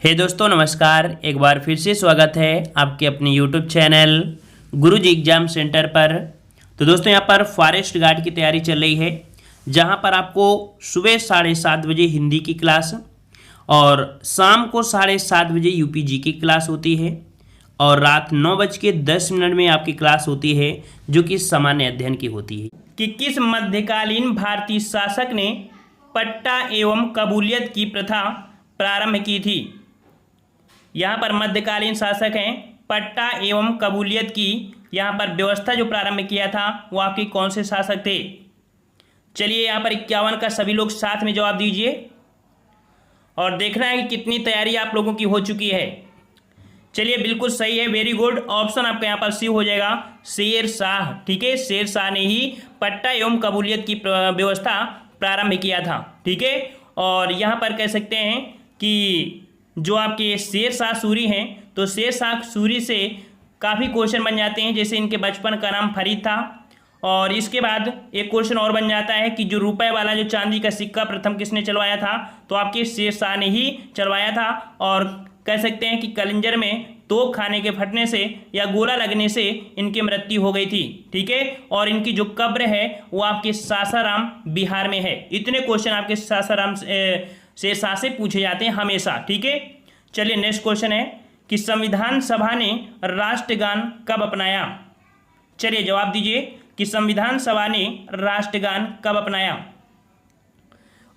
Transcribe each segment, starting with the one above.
हे दोस्तों नमस्कार। एक बार फिर से स्वागत है आपके अपने यूट्यूब चैनल गुरुजी एग्जाम सेंटर पर। तो दोस्तों यहाँ पर फॉरेस्ट गार्ड की तैयारी चल रही है, जहाँ पर आपको सुबह 7:30 बजे हिंदी की क्लास और शाम को 7:30 बजे यूपीजी की क्लास होती है और रात 9:10 में आपकी क्लास होती है जो कि सामान्य अध्ययन की होती है। कि किस मध्यकालीन भारतीय शासक ने पट्टा एवं कबूलियत की प्रथा प्रारंभ की थी। यहाँ पर मध्यकालीन शासक हैं, पट्टा एवं कबूलियत की यहाँ पर व्यवस्था जो प्रारंभ किया था वो आपके कौन से शासक थे। चलिए यहाँ पर 51 का सभी लोग साथ में जवाब दीजिए और देखना है कि कितनी तैयारी आप लोगों की हो चुकी है। चलिए बिल्कुल सही है, वेरी गुड। ऑप्शन आपका यहाँ पर सी हो जाएगा, शेर शाह। ठीक है, शेर शाह ने ही पट्टा एवं कबूलियत की व्यवस्था प्रारंभ किया था। ठीक है, और यहाँ पर कह सकते हैं कि जो आपके शेर शाह सूरी हैं, तो शेर शाह सूरी से काफ़ी क्वेश्चन बन जाते हैं। जैसे इनके बचपन का नाम फरीद था, और इसके बाद एक क्वेश्चन और बन जाता है कि जो रुपए वाला जो चांदी का सिक्का प्रथम किसने चलवाया था, तो आपके शेर शाह ने ही चलवाया था। और कह सकते हैं कि कलिंजर में तोप खाने के फटने से या गोला लगने से इनकी मृत्यु हो गई थी। ठीक है, और इनकी जो कब्र है वो आपके सासाराम बिहार में है। इतने क्वेश्चन आपके सासाराम शेर शाह से पूछे जाते हैं हमेशा। ठीक है, चलिए नेक्स्ट क्वेश्चन है कि संविधान सभा ने राष्ट्रगान कब अपनाया। चलिए जवाब दीजिए कि संविधान सभा ने राष्ट्रगान कब अपनाया।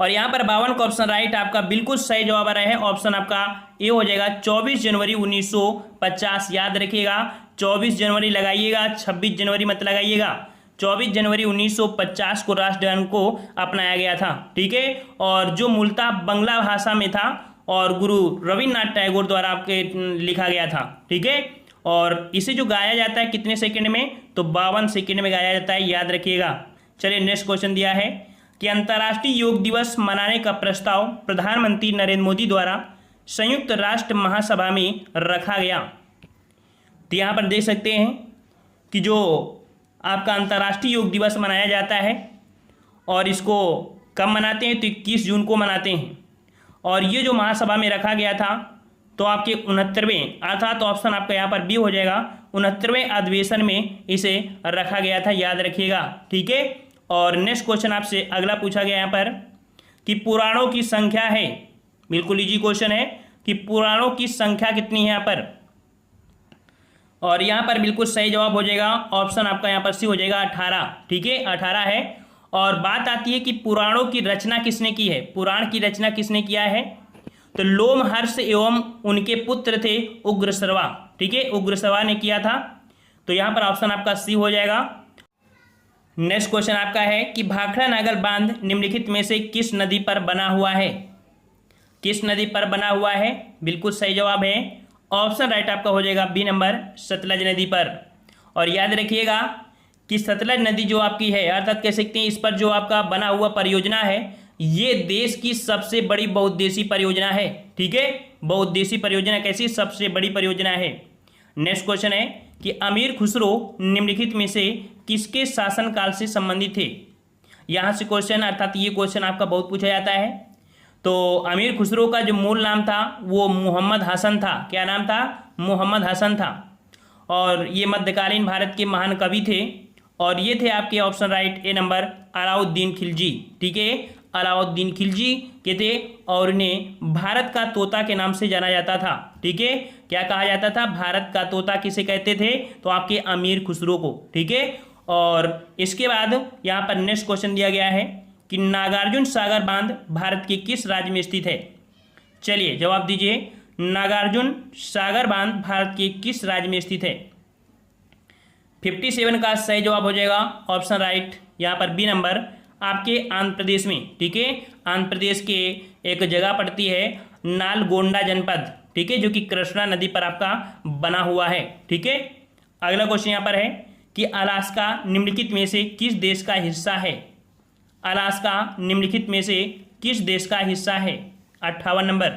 और यहाँ पर 52 का ऑप्शन राइट आपका बिल्कुल सही जवाब आ रहा है। ऑप्शन आपका ए हो जाएगा 24 जनवरी 1950। याद रखिएगा, 24 जनवरी लगाइएगा, 26 जनवरी मत लगाइएगा। 24 जनवरी 1950 को राष्ट्रगान को अपनाया गया था। ठीक है, और जो मूलतः बंगला भाषा में था और गुरु रविन्द्रनाथ टैगोर द्वारा आपके लिखा गया था। ठीक है, और इसे जो गाया जाता है कितने सेकंड में, तो 52 सेकंड में गाया जाता है, याद रखिएगा। चलिए नेक्स्ट क्वेश्चन दिया है कि अंतर्राष्ट्रीय योग दिवस मनाने का प्रस्ताव प्रधानमंत्री नरेंद्र मोदी द्वारा संयुक्त राष्ट्र महासभा में रखा गया। तो यहाँ पर देख सकते हैं कि जो आपका अंतर्राष्ट्रीय योग दिवस मनाया जाता है और इसको कब मनाते हैं, तो 21 जून को मनाते हैं। और ये जो महासभा में रखा गया था तो आपके 69वें, अर्थात ऑप्शन आपका यहाँ पर बी हो जाएगा, 69वें अधिवेशन में इसे रखा गया था, याद रखिएगा। ठीक है, और नेक्स्ट क्वेश्चन आपसे अगला पूछा गया यहाँ पर कि पुराणों की संख्या है, बिल्कुल इजी क्वेश्चन है कि पुराणों की संख्या कितनी है यहाँ पर। और यहाँ पर बिल्कुल सही जवाब हो जाएगा, ऑप्शन आपका यहाँ पर सी हो जाएगा 18। ठीक है, 18 है। और बात आती है कि पुराणों की रचना किसने की है। पुराण की रचना किसने किया है, तो लोमहर्ष एवं उनके पुत्र थे उग्रश्रवा। ठीक है, उग्रश्रवा ने किया था, तो यहाँ पर ऑप्शन आपका सी हो जाएगा। नेक्स्ट क्वेश्चन आपका है कि भाखड़ा नागल बांध निम्नलिखित में से किस नदी पर बना हुआ है। किस नदी पर बना हुआ है, बिल्कुल सही जवाब है, ऑप्शन राइट आपका हो जाएगा बी नंबर, सतलज नदी पर। और याद रखिएगा कि सतलज नदी जो आपकी है, अर्थात कह सकते हैं इस पर जो आपका बना हुआ परियोजना है, ये देश की सबसे बड़ी बहुउद्देशीय परियोजना है। ठीक है, बहुउद्देशीय परियोजना कैसी, सबसे बड़ी परियोजना है। नेक्स्ट क्वेश्चन है कि अमीर खुसरो निम्नलिखित में से किसके शासनकाल से संबंधित थे। यहाँ से क्वेश्चन, अर्थात ये क्वेश्चन आपका बहुत पूछा जाता है। तो अमीर खुसरो का जो मूल नाम था वो मोहम्मद हसन था। क्या नाम था, मोहम्मद हसन था। और ये मध्यकालीन भारत के महान कवि थे, और ये थे आपके ऑप्शन राइट ए नंबर, अलाउद्दीन खिलजी। ठीक है, अलाउद्दीन खिलजी के थे, और इन्हें भारत का तोता के नाम से जाना जाता था। ठीक है, क्या कहा जाता था, भारत का तोता किसे कहते थे, तो आपके अमीर खुसरो को। ठीक है, और इसके बाद यहाँ पर नेक्स्ट क्वेश्चन दिया गया है कि नागार्जुन सागर बांध भारत के किस राज्य में स्थित है। चलिए जवाब दीजिए, नागार्जुन सागर बांध भारत के किस राज्य में स्थित है। 57 का सही जवाब हो जाएगा, ऑप्शन राइट यहाँ पर बी नंबर, आपके आंध्र प्रदेश में। ठीक है, आंध्र प्रदेश के एक जगह पड़ती है नालगोंडा जनपद। ठीक है, जो कि कृष्णा नदी पर आपका बना हुआ है। ठीक है, अगला क्वेश्चन यहाँ पर है कि अलास्का निम्नलिखित में से किस देश का हिस्सा है। अलास्का निम्नलिखित में से किस देश का हिस्सा है, 58 नंबर।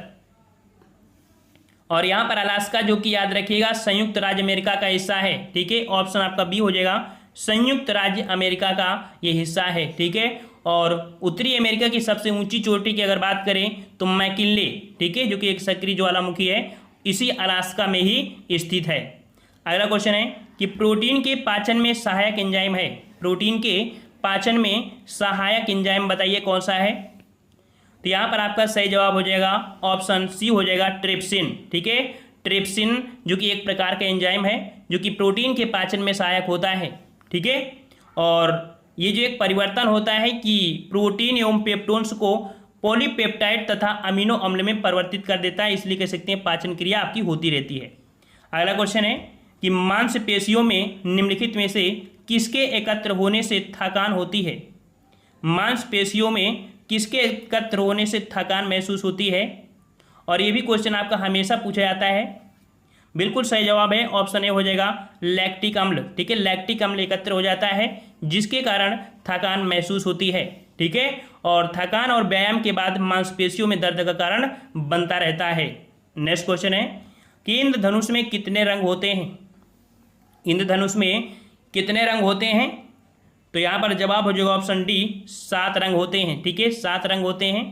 और यहाँ पर अलास्का जो कि याद रखिएगा संयुक्त राज्य अमेरिका का हिस्सा है। ठीक है, ऑप्शन आपका बी हो जाएगा, संयुक्त राज्य अमेरिका का ये हिस्सा है। ठीक है, और उत्तरी अमेरिका की सबसे ऊंची चोटी की अगर बात करें तो मैकिनले, ठीक है, जो कि एक सक्रिय ज्वालामुखी है, इसी अलास्का में ही स्थित है। अगला क्वेश्चन है कि प्रोटीन के पाचन में सहायक एंजाइम है, प्रोटीन के पाचन में सहायक एंजाइम बताइए कौन सा है। तो यहाँ पर आपका सही जवाब हो जाएगा ऑप्शन सी हो जाएगा ट्रिप्सिन, ठीक है। ट्रिप्सिन जो कि एक प्रकार का एंजाइम है जो कि प्रोटीन के पाचन में सहायक होता है, ठीक है। और ये जो एक परिवर्तन होता है कि प्रोटीन एवं पेप्टोन्स को पॉलीपेप्टाइड तथा अमीनो अम्ल में परिवर्तित कर देता है, इसलिए कह सकते हैं पाचन क्रिया आपकी होती रहती है। अगला क्वेश्चन है कि मांसपेशियों में निम्नलिखित में से किसके एकत्र होने से थकान होती है। मांसपेशियों में किसके एकत्र होने से थकान महसूस होती है, और ये भी क्वेश्चन आपका हमेशा पूछा जाता है। बिल्कुल सही जवाब है ऑप्शन ए हो जाएगा लैक्टिक अम्ल, ठीक है। लैक्टिक अम्ल एकत्र हो जाता है जिसके कारण थकान महसूस होती है, ठीक है। और थकान और व्यायाम के बाद मांसपेशियों में दर्द का कारण बनता रहता है। नेक्स्ट क्वेश्चन है कि इंद्रधनुष में कितने रंग होते हैं। इंद्रधनुष में कितने रंग होते हैं, तो यहाँ पर जवाब हो जाएगा ऑप्शन डी 7 रंग होते हैं, ठीक है। 7 रंग होते हैं,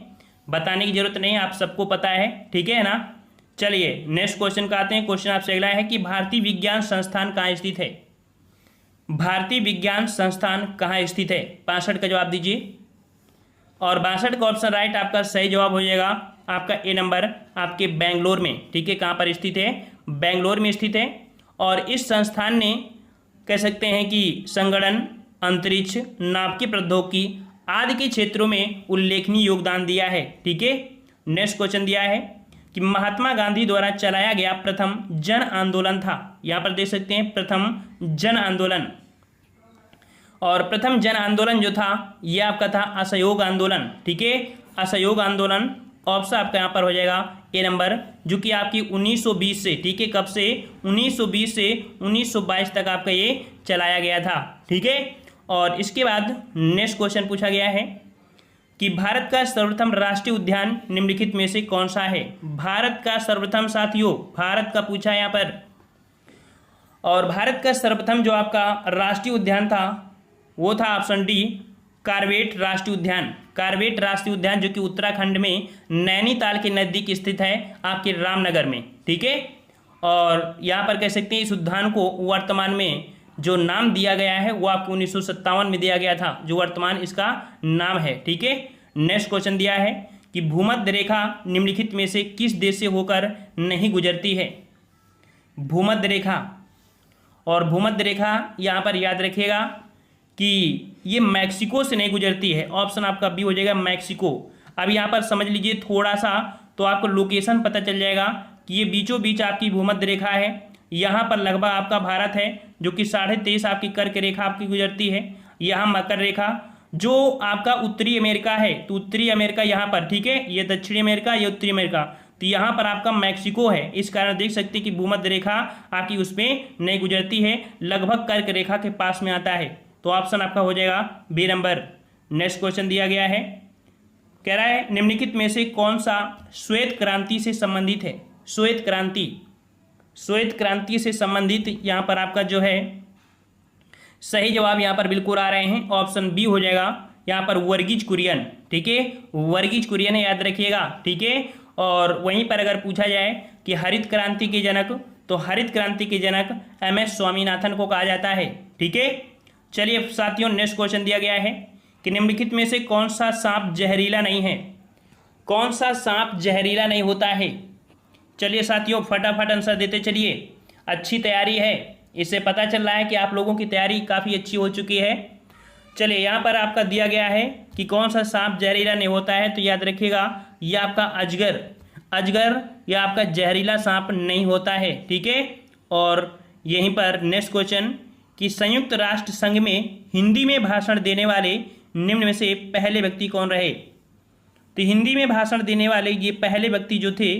बताने की जरूरत नहीं, आप सबको पता है, ठीक है ना। चलिए नेक्स्ट क्वेश्चन का आते हैं। क्वेश्चन आपसे अगला है कि भारतीय विज्ञान संस्थान कहाँ स्थित है। भारतीय विज्ञान संस्थान कहाँ स्थित है, 65 का जवाब दीजिए। और 62 का ऑप्शन राइट आपका सही जवाब हो जाएगा आपका ए नंबर, आपके बेंगलोर में, ठीक है। कहाँ पर स्थित है, बेंगलोर में स्थित है। और इस संस्थान ने कह सकते हैं कि संगणन, अंतरिक्ष, नाभिकीय प्रौद्योगिकी आदि के क्षेत्रों में उल्लेखनीय योगदान दिया है, ठीक है। नेक्स्ट क्वेश्चन दिया है कि महात्मा गांधी द्वारा चलाया गया प्रथम जन आंदोलन था। यहाँ पर देख सकते हैं प्रथम जन आंदोलन, और प्रथम जन आंदोलन जो था यह आपका था असहयोग आंदोलन, ठीक है। असहयोग आंदोलन ऑप्शन आपका यहाँ पर हो जाएगा ए नंबर, जो कि आपकी 1920 से, ठीक है, कब से 1920 से 1922 तक आपका ये चलाया गया था, ठीक है। और इसके बाद नेक्स्ट क्वेश्चन पूछा गया है कि भारत का सर्वप्रथम राष्ट्रीय उद्यान निम्नलिखित में से कौन सा है। भारत का सर्वप्रथम, साथियों भारत का पूछा है यहाँ पर, और भारत का सर्वप्रथम जो आपका राष्ट्रीय उद्यान था वो था ऑप्शन डी कार्बेट राष्ट्रीय उद्यान। कार्बेट राष्ट्रीय उद्यान जो कि उत्तराखंड में नैनीताल के नज़दीक स्थित है, आपके रामनगर में, ठीक है। और यहाँ पर कह सकते हैं इस उद्यान को वर्तमान में जो नाम दिया गया है वो आपको 1957 में दिया गया था, जो वर्तमान इसका नाम है, ठीक है। नेक्स्ट क्वेश्चन दिया है कि भूमध्य रेखा निम्नलिखित में से किस देश से होकर नहीं गुजरती है। भूमध्य रेखा, और भूमध्य रेखा यहाँ पर याद रखिएगा कि ये मैक्सिको से नहीं गुजरती है। ऑप्शन आपका बी हो जाएगा मैक्सिको। अब यहाँ पर समझ लीजिए थोड़ा सा, तो आपको लोकेशन पता चल जाएगा कि ये बीचों बीच आपकी भूमध्य रेखा है। यहाँ पर लगभग आपका भारत है जो कि 23.5 आपकी कर्क रेखा आपकी गुजरती है। यहाँ मकर रेखा जो आपका उत्तरी अमेरिका है, तो उत्तरी अमेरिका यहाँ पर, ठीक है, ये दक्षिणी अमेरिका, ये उत्तरी अमेरिका, तो यहाँ पर आपका मैक्सिको है। इस कारण देख सकते हैं कि भूमध्य रेखा आपकी उसमें नहीं गुजरती है, लगभग कर्क रेखा के पास में आता है। तो ऑप्शन आपका हो जाएगा बी नंबर। नेक्स्ट क्वेश्चन दिया गया है, कह रहा है निम्नलिखित में से कौन सा श्वेत क्रांति से संबंधित है। श्वेत क्रांति, श्वेत क्रांति से संबंधित यहाँ पर आपका जो है सही जवाब यहाँ पर बिल्कुल आ रहे हैं, ऑप्शन बी हो जाएगा यहाँ पर वर्गीज कुरियन, ठीक है। वर्गीज कुरियन है, याद रखिएगा, ठीक है। और वहीं पर अगर पूछा जाए कि हरित क्रांति के जनक, तो हरित क्रांति के जनक MS स्वामीनाथन को कहा जाता है, ठीक है। चलिए साथियों नेक्स्ट क्वेश्चन दिया गया है कि निम्नलिखित में से कौन सा सांप जहरीला नहीं है। कौन सा सांप जहरीला नहीं होता है। चलिए साथियों फटाफट आंसर देते चलिए, अच्छी तैयारी है, इससे पता चल रहा है कि आप लोगों की तैयारी काफ़ी अच्छी हो चुकी है। चलिए यहाँ पर आपका दिया गया है कि कौन सा सांप जहरीला नहीं होता है, तो याद रखिएगा ये आपका अजगर, अजगर या आपका जहरीला सांप नहीं होता है, ठीक है। और यहीं पर नेक्स्ट क्वेश्चन कि संयुक्त राष्ट्र संघ में हिंदी में भाषण देने वाले निम्न में से पहले व्यक्ति कौन रहे। तो हिंदी में भाषण देने वाले ये पहले व्यक्ति जो थे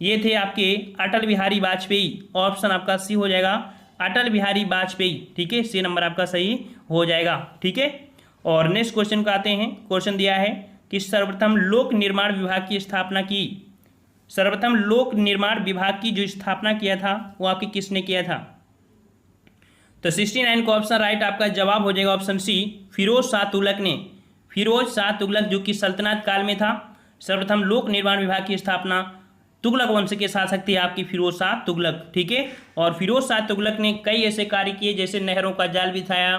ये थे आपके अटल बिहारी वाजपेयी। ऑप्शन आपका सी हो जाएगा अटल बिहारी वाजपेयी, ठीक है, सी नंबर आपका सही हो जाएगा, ठीक है। और नेक्स्ट क्वेश्चन को आते हैं। क्वेश्चन दिया है कि सर्वप्रथम लोक निर्माण विभाग की स्थापना की। सर्वप्रथम लोक निर्माण विभाग की जो स्थापना किया था वो आपकी किसने किया था। तो 69 का ऑप्शन राइट आपका जवाब हो जाएगा ऑप्शन सी फिरोज शाह तुगलक ने। फिरोज शाह तुगलक जो कि सल्तनत काल में था, सर्वप्रथम लोक निर्माण विभाग की स्थापना तुगलक वंश के शासक थे आपकी फिरोज शाह तुगलक, ठीक है। और फिरोज शाह तुगलक ने कई ऐसे कार्य किए जैसे नहरों का जाल बिछाया,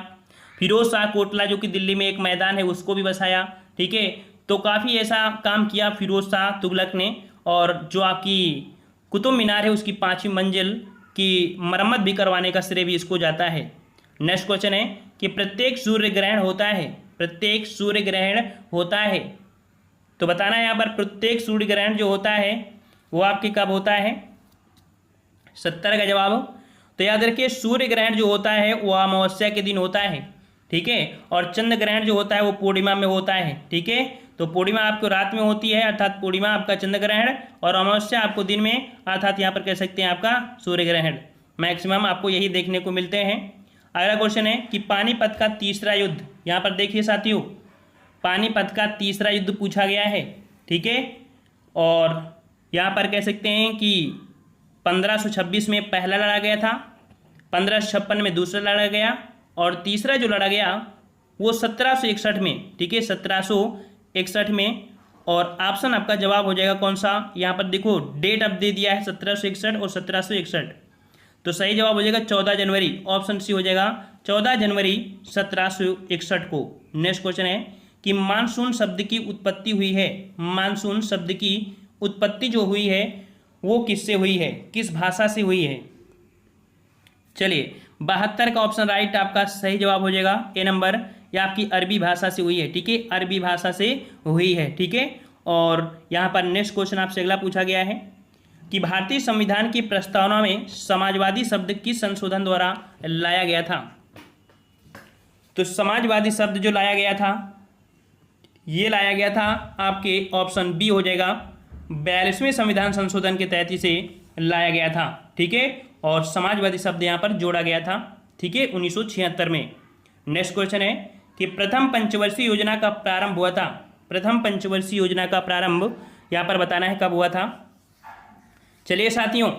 फिरोज शाह कोटला जो कि दिल्ली में एक मैदान है उसको भी बसाया, ठीक है। तो काफ़ी ऐसा काम किया फिरोज शाह तुगलक ने। और जो आपकी कुतुब मीनार है उसकी 5वीं मंजिल की मरम्मत भी करवाने का श्रेय भी इसको जाता है। नेक्स्ट क्वेश्चन है कि प्रत्येक सूर्य ग्रहण होता है, प्रत्येक सूर्य ग्रहण होता है, तो बताना है यहाँ पर प्रत्येक सूर्य ग्रहण जो होता है वो आपके कब होता है, 70 का जवाब। तो याद रखिए सूर्य ग्रहण जो होता है वो अमावस्या के दिन होता है, ठीक है। और चंद्र ग्रहण जो होता है वो पूर्णिमा में होता है, ठीक है। तो पूर्णिमा आपको रात में होती है अर्थात पूर्णिमा आपका चंद्र ग्रहण, और अमावस्या आपको दिन में अर्थात यहाँ पर कह सकते हैं आपका सूर्य ग्रहण। मैक्सिमम आपको यही देखने को मिलते हैं। अगला क्वेश्चन है कि पानीपत का तीसरा युद्ध, यहाँ पर देखिए साथियों पानीपत का तीसरा युद्ध पूछा गया है, ठीक है। और यहाँ पर कह सकते हैं कि 1526 में पहला लड़ा गया था, 1556 में दूसरा लड़ा गया, और तीसरा जो लड़ा गया वो 1761 में, ठीक है 1761 में। और ऑप्शन आपका जवाब हो जाएगा कौन सा, यहाँ पर देखो डेट अब दे दिया है 1761 और 1761, तो सही जवाब हो जाएगा 14 जनवरी, ऑप्शन सी हो जाएगा 14 जनवरी 1761 को। नेक्स्ट क्वेश्चन है कि मानसून शब्द की उत्पत्ति हुई है, मानसून शब्द की उत्पत्ति जो हुई है वो किससे हुई है, किस भाषा से हुई है। चलिए 72 का ऑप्शन राइट आपका सही जवाब हो जाएगा ए नंबर, या आपकी अरबी भाषा से हुई है, ठीक है अरबी भाषा से हुई है, ठीक है। और यहाँ पर नेक्स्ट क्वेश्चन आपसे अगला पूछा गया है कि भारतीय संविधान की प्रस्तावना में समाजवादी शब्द किस संशोधन द्वारा लाया गया था। तो समाजवादी शब्द जो लाया गया था ये लाया गया था आपके ऑप्शन बी हो जाएगा, 42वें संविधान संशोधन के तहत इसे लाया गया था, ठीक है। और समाजवादी शब्द यहाँ पर जोड़ा गया था, ठीक है 1976 में। नेक्स्ट क्वेश्चन है कि प्रथम पंचवर्षीय योजना का प्रारंभ हुआ था, प्रथम पंचवर्षीय योजना का प्रारंभ यहाँ पर बताना है कब हुआ था। चलिए साथियों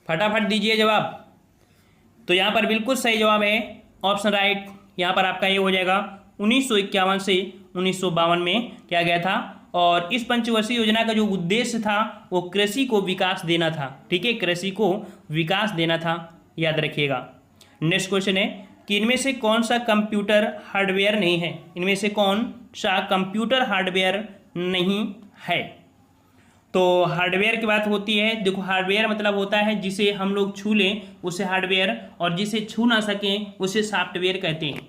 फटाफट दीजिए जवाब। तो यहाँ पर बिल्कुल सही जवाब है ऑप्शन राइट, यहाँ पर आपका ये हो जाएगा 1951 से 1952 में किया गया था। और इस पंचवर्षीय योजना का जो उद्देश्य था वो कृषि को विकास देना था, ठीक है कृषि को विकास देना था, याद रखिएगा। नेक्स्ट क्वेश्चन है कि इनमें से कौन सा कंप्यूटर हार्डवेयर नहीं है, इनमें से कौन सा कंप्यूटर हार्डवेयर नहीं है। तो हार्डवेयर की बात होती है, देखो हार्डवेयर मतलब होता है जिसे हम लोग छू लें उसे हार्डवेयर, और जिसे छू ना सकें उसे सॉफ्टवेयर कहते हैं।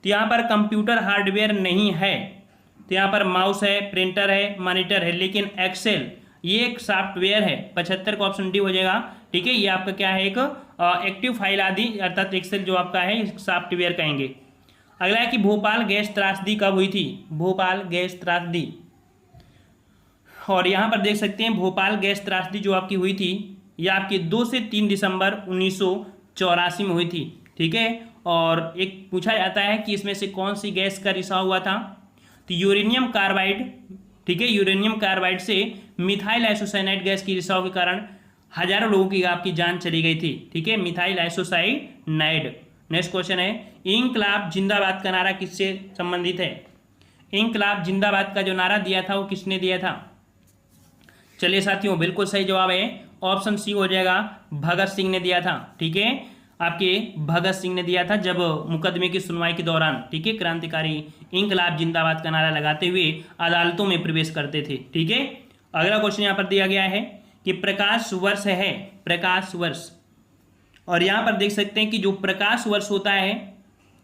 तो यहाँ पर कंप्यूटर हार्डवेयर नहीं है, तो यहाँ पर माउस है, प्रिंटर है, मॉनिटर है, लेकिन एक्सेल ये एक सॉफ्टवेयर है। 75 का ऑप्शन डी हो जाएगा, ठीक है। ये आपका क्या है एक एक्टिव फाइल आदि अर्थात एक्सेल जो आपका है सॉफ्टवेयर कहेंगे। अगला है कि भोपाल गैस त्रासदी कब हुई थी, भोपाल गैस त्रासदी। और यहाँ पर देख सकते हैं भोपाल गैस त्रासदी जो आपकी हुई थी ये आपकी 2 से 3 दिसंबर 1984 में हुई थी, ठीक है। और एक पूछा जाता है कि इसमें से कौन सी गैस का रिसाव हुआ था, तो यूरेनियम कार्बाइड, ठीक है यूरेनियम कार्बाइड से मिथाइल आइसोसाइनाइड गैस की रिसाव के कारण हजारों लोगों की आपकी जान चली गई थी, ठीक है मिथाइल आइसोसाइनाइड। नेक्स्ट क्वेश्चन है इंकलाब जिंदाबाद का नारा किससे संबंधित है, इंकलाब जिंदाबाद का जो नारा दिया था वो किसने दिया था। चलिए साथियों बिल्कुल सही जवाब है ऑप्शन सी हो जाएगा, भगत सिंह ने दिया था, ठीक है आपके भगत सिंह ने दिया था जब मुकदमे की सुनवाई के दौरान, ठीक है क्रांतिकारी इंकलाब जिंदाबाद का नारा लगाते हुए अदालतों में प्रवेश करते थे, ठीक है। अगला क्वेश्चन यहाँ पर दिया गया है कि प्रकाश वर्ष है, प्रकाश वर्ष। और यहाँ पर देख सकते हैं कि जो प्रकाश वर्ष होता है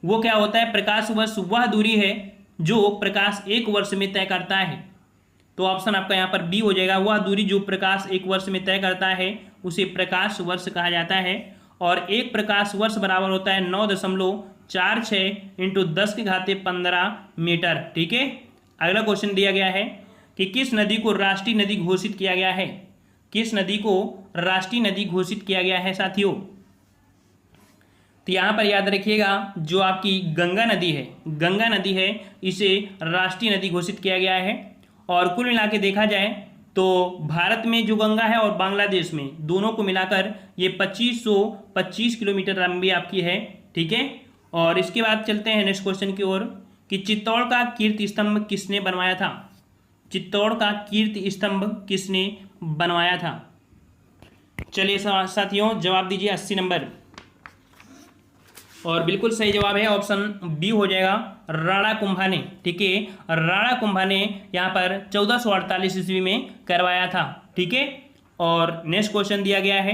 वो क्या होता है, प्रकाश वर्ष वह दूरी है जो प्रकाश एक वर्ष में तय करता है। तो ऑप्शन आपका यहाँ पर बी हो जाएगा, वह दूरी जो प्रकाश एक वर्ष में तय करता है उसे प्रकाश वर्ष कहा जाता है। और एक प्रकाश वर्ष बराबर होता है 9.46 इंटू 10⁻15 मीटर, ठीक है। अगला क्वेश्चन दिया गया है कि किस नदी को राष्ट्रीय नदी घोषित किया गया है, किस नदी को राष्ट्रीय नदी घोषित किया गया है साथियों। तो यहाँ पर याद रखिएगा जो आपकी गंगा नदी है, गंगा नदी है इसे राष्ट्रीय नदी घोषित किया गया है। और कुल मिला के देखा जाए तो भारत में जो गंगा है और बांग्लादेश में दोनों को मिलाकर ये 2525 किलोमीटर लंबी आपकी है, ठीक है। और इसके बाद चलते हैं नेक्स्ट क्वेश्चन की ओर कि चित्तौड़ का कीर्ति स्तंभ किसने बनवाया था? चित्तौड़ का कीर्ति स्तंभ किसने बनवाया था? चलिए साथियों, जवाब दीजिए 80 नंबर। और बिल्कुल सही जवाब है ऑप्शन बी हो जाएगा, राणा कुंभा ने। ठीक है, राणा कुंभा ने यहाँ पर 1448 ईस्वी में करवाया था। ठीक है, और नेक्स्ट क्वेश्चन दिया गया है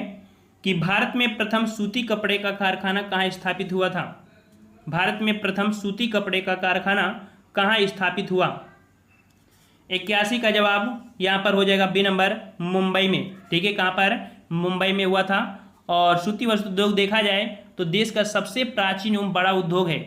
कि भारत में प्रथम सूती कपड़े का कारखाना कहाँ स्थापित हुआ था? भारत में प्रथम सूती कपड़े का कारखाना कहाँ स्थापित हुआ? 81 का जवाब यहाँ पर हो जाएगा बी नंबर, मुंबई में। ठीक है, कहाँ पर? मुंबई में हुआ था। और सूती वस्त्र उद्योग देखा जाए तो देश का सबसे प्राचीन एवं बड़ा उद्योग है।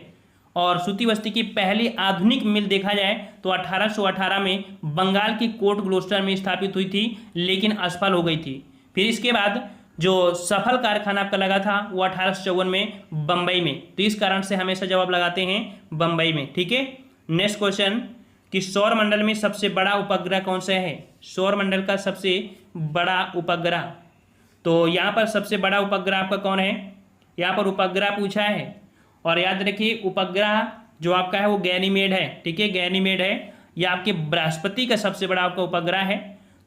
और सूती वस्त्र की पहली आधुनिक मिल देखा जाए तो 1818 में बंगाल के कोट ग्लोस्टर में स्थापित हुई थी, लेकिन असफल हो गई थी। फिर इसके बाद जो सफल कारखाना आपका लगा था वो 1854 में बंबई में। तो इस कारण से हमेशा जवाब लगाते हैं बंबई में। ठीक है, नेक्स्ट क्वेश्चन कि सौर मंडल में सबसे बड़ा उपग्रह कौन सा है? सौर मंडल का सबसे बड़ा उपग्रह, तो यहाँ पर सबसे बड़ा उपग्रह आपका कौन है? यहाँ पर उपग्रह पूछा है। और याद रखिए उपग्रह जो आपका है वो गैनीमेड है। ठीक है, गैनीमेड है। यह आपके बृहस्पति का सबसे बड़ा आपका उपग्रह है।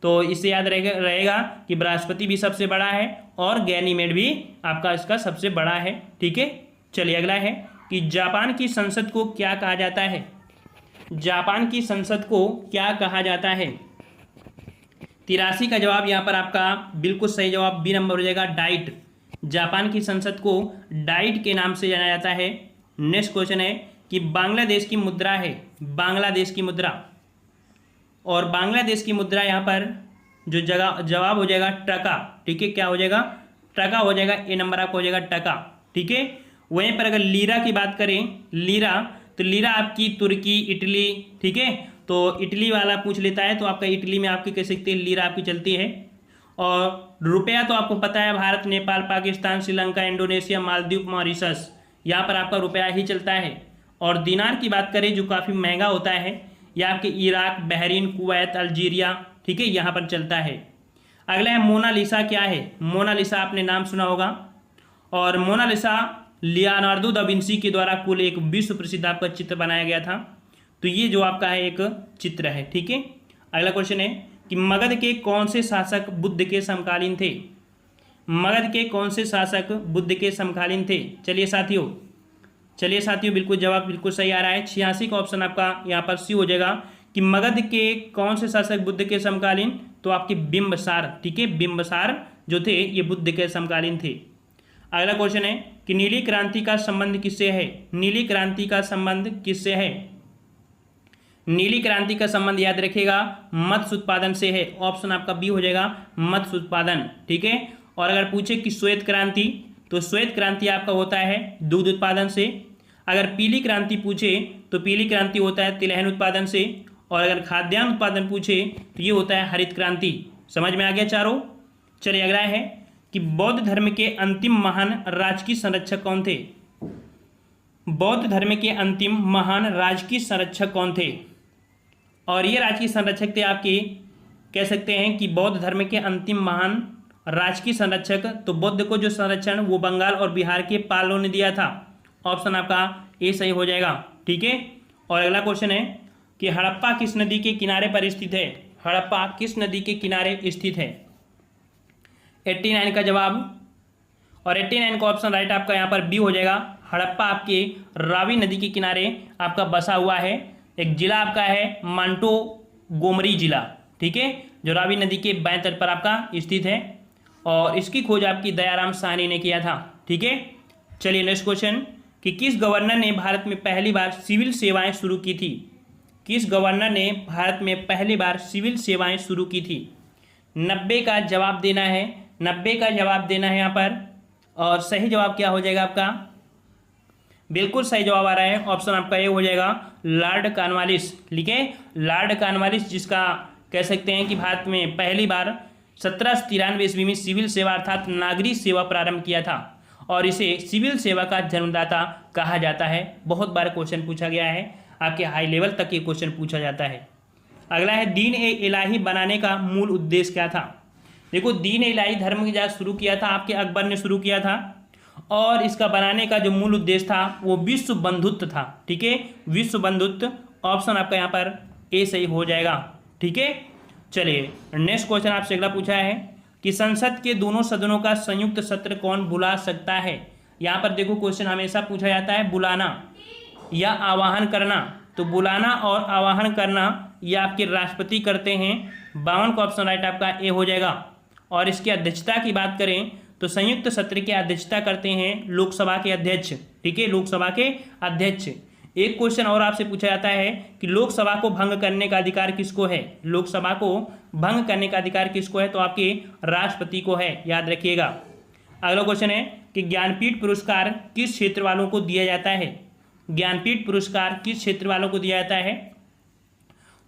तो इससे याद रहेगा कि बृहस्पति भी सबसे बड़ा है और गैनीमेड भी आपका इसका सबसे बड़ा है। ठीक है, चलिए अगला है कि जापान की संसद को क्या कहा जाता है? जापान की संसद को क्या कहा जाता है? 83 का जवाब यहाँ पर आपका बिल्कुल सही जवाब बी नंबर हो जाएगा, डाइट। जापान की संसद को डाइट के नाम से जाना जाता है। नेक्स्ट क्वेश्चन है कि बांग्लादेश की मुद्रा है, बांग्लादेश की मुद्रा। और बांग्लादेश की मुद्रा यहाँ पर जो जवाब हो जाएगा टका। ठीक है, क्या हो जाएगा? टका हो जाएगा। ए नंबर आपको हो जाएगा टका। ठीक है, वहीं पर अगर लीरा की बात करें, लीरा, तो लीरा आपकी तुर्की, इटली, ठीक है, तो इटली वाला पूछ लेता है तो आपका इटली में आपकी कह सकते हैं लीरा आपकी चलती है। और रुपया तो आपको पता है भारत, नेपाल, पाकिस्तान, श्रीलंका, इंडोनेशिया, मालदीव, मॉरिशस, यहाँ पर आपका रुपया ही चलता है। और दिनार की बात करें जो काफ़ी महंगा होता है, यह आपके इराक, बहरीन, कुवैत, अल्जीरिया, ठीक है, यहाँ पर चलता है। अगला है मोनालिसा। क्या है मोनालिसा? आपने नाम सुना होगा। और मोनालिसा लियोनार्दो दा विंसी के द्वारा कुल एक विश्व प्रसिद्ध आपका चित्र बनाया गया था। तो ये जो आपका है एक चित्र है। ठीक है, अगला क्वेश्चन है कि मगध के कौन से शासक बुद्ध के समकालीन थे? मगध के कौन से शासक बुद्ध के समकालीन थे? चलिए साथियों, बिल्कुल जवाब बिल्कुल सही आ रहा है। 86 का ऑप्शन आपका यहाँ पर सी हो जाएगा कि मगध के कौन से शासक बुद्ध के समकालीन? तो आपके बिंबसार। ठीक है, बिंबसार जो थे ये बुद्ध के समकालीन थे। अगला क्वेश्चन है कि नीली क्रांति का संबंध किससे है? नीली क्रांति का संबंध किससे है? नीली क्रांति का संबंध याद रखिएगा मत्स्य उत्पादन से है। ऑप्शन आपका बी हो जाएगा, मत्स्य उत्पादन। ठीक है, और अगर पूछे कि श्वेत क्रांति, तो श्वेत क्रांति आपका होता है दूध उत्पादन से। अगर पीली क्रांति पूछे तो पीली क्रांति होता है तिलहन उत्पादन से। और अगर खाद्यान्न उत्पादन पूछे तो ये होता है हरित क्रांति। समझ में आ गया चारों? चलिए अगला है कि बौद्ध धर्म के अंतिम महान राजकीय संरक्षक कौन थे? बौद्ध धर्म के अंतिम महान राजकीय संरक्षक कौन थे? और ये राजकीय संरक्षक थे आपके, कह सकते हैं कि बौद्ध धर्म के अंतिम महान राजकीय संरक्षक, तो बौद्ध को जो संरक्षण वो बंगाल और बिहार के पालों ने दिया था। ऑप्शन आपका ए सही हो जाएगा। ठीक है, और अगला क्वेश्चन है कि हड़प्पा किस नदी के किनारे पर स्थित है? हड़प्पा किस नदी के किनारे स्थित है? 89 का जवाब, और 89 का ऑप्शन राइट आपका यहाँ पर बी हो जाएगा। हड़प्पा आपके रावी नदी के किनारे आपका बसा हुआ है। एक जिला आपका है मांटो गोमरी जिला। ठीक है, जो रावी नदी के बाएं तट पर आपका स्थित है। और इसकी खोज आपकी दयाराम साहनी ने किया था। ठीक है, चलिए नेक्स्ट क्वेश्चन कि किस गवर्नर ने भारत में पहली बार सिविल सेवाएं शुरू की थी? किस गवर्नर ने भारत में पहली बार सिविल सेवाएं शुरू की थी? 90 का जवाब देना है, 90 का जवाब देना है यहाँ पर। और सही जवाब क्या हो जाएगा आपका? बिल्कुल सही जवाब आ रहा है, ऑप्शन आपका ये हो जाएगा लॉर्ड कॉर्नवालिस। लिखे, लॉर्ड कॉर्नवालिस, जिसका कह सकते हैं कि भारत में पहली बार 1793 ईस्वी में सिविल सेवा अर्थात नागरिक सेवा प्रारंभ किया था। और इसे सिविल सेवा का जन्मदाता कहा जाता है। बहुत बार क्वेश्चन पूछा गया है, आपके हाई लेवल तक ये क्वेश्चन पूछा जाता है। अगला है दीन ए इलाही बनाने का मूल उद्देश्य क्या था? देखो, दीन ए इलाही धर्म की शुरू किया था आपके अकबर ने शुरू किया था। और इसका बनाने का जो मूल उद्देश्य था वो विश्व बंधुत्व था। ठीक है, विश्व बंधुत्व, ऑप्शन आपका यहाँ पर ए सही हो जाएगा। ठीक है, चलिए नेक्स्ट क्वेश्चन आपसे अगला पूछा है कि संसद के दोनों सदनों का संयुक्त सत्र कौन बुला सकता है। यहाँ पर देखो क्वेश्चन हमेशा पूछा जाता है बुलाना या आवाहन करना, तो बुलाना और आवाहन करना ये आपके राष्ट्रपति करते हैं। 52 का ऑप्शन राइट आपका ए हो जाएगा। और इसकी अध्यक्षता की बात करें तो संयुक्त सत्र की अध्यक्षता करते हैं लोकसभा के अध्यक्ष। ठीक है, लोकसभा के अध्यक्ष। एक क्वेश्चन और आपसे पूछा जाता है कि लोकसभा को भंग करने का अधिकार किसको है। लोकसभा को भंग करने का अधिकार किसको है, तो आपके राष्ट्रपति को है, याद रखिएगा। अगला क्वेश्चन है कि ज्ञानपीठ पुरस्कार किस क्षेत्र वालों को दिया जाता है। ज्ञानपीठ पुरस्कार किस क्षेत्र वालों को दिया जाता है,